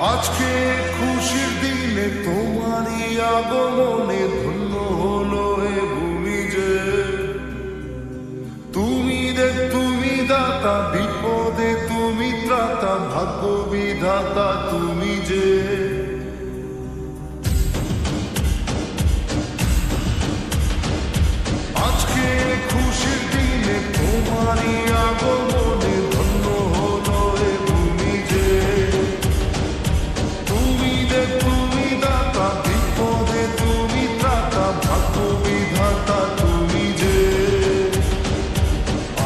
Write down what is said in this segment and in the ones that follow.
আজকে খুশির দিনে তোমারই আগমনে ধন্য হলো এ ভূমি যে। তুমি দাতা, বিপদে তুমি ত্রাতা, ভাগ্য বিধাতা তুমি যে। আজকে খুশির দিনে তোমারই আগমনে ধন্য হলো এ ভূমি যে। তুমি দাতা, বিপদে তুমি ত্রাতা, ভাগ্য বিধাতা তুমি যে।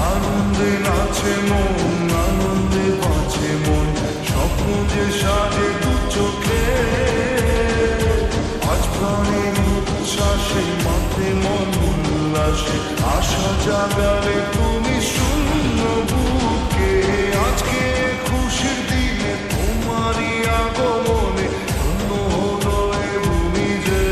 আনন্দে নাচে মন, আনন্দে বাঁচে মন, স্বপ্ন যে সাজে দু চোখে। আজ প্রাণের উচ্ছ্বাসে মাথে মন উল্লাসে, আশা জাগালে তুমি শূন্য বুকে। আজকে খুশির দিনে তোমারই আগমনে ধন্য হলো এ ভূমি যে।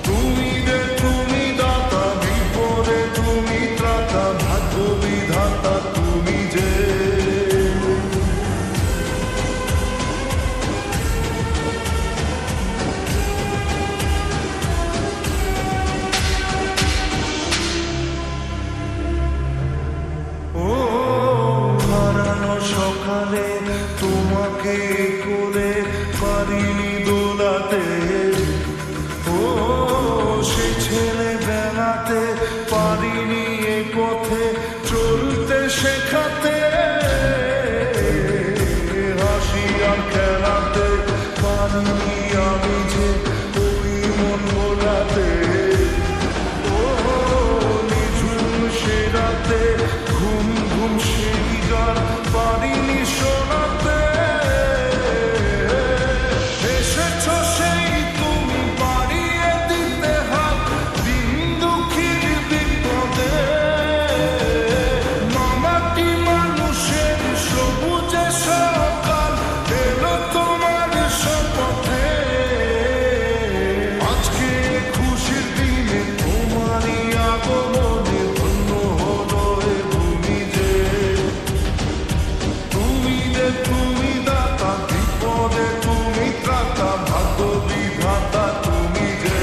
তুমি দাতা, বিপদে তুমি ত্রাতা, ভাগ্য বিধাতা তুমি যে। ও হারানো সকালে তোমাকে কোলে পারিনি দোলাতে। ও সে ছেলে বেলাতে পারিনি এই পথে চলতে শেখাতে। হাসি আর খেলাতে পারিনি আমি যে ওই মন ভোলাতে। ও নিঝুম সে রাতে ঘুম ঘুম সেই গান পারিনি শোনাতে। এসেছ সেই তুমি বাড়িয়ে দিতে হাত দিন দুঃখীর বিপদে। মামাটি মানুষের সবুজে সকাল এলো তোমার শপথে। আজকে খুশির দিনে তোমারই আগমনে ধন্য হলো এ ভূমি যে। তুমি দাতা, বিপদে তুমি ত্রাতা, ভাগ্য বিধাতা তুমি যে।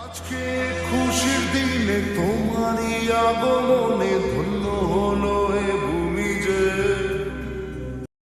আজকে খুশির দিনে তোমারই আগমনে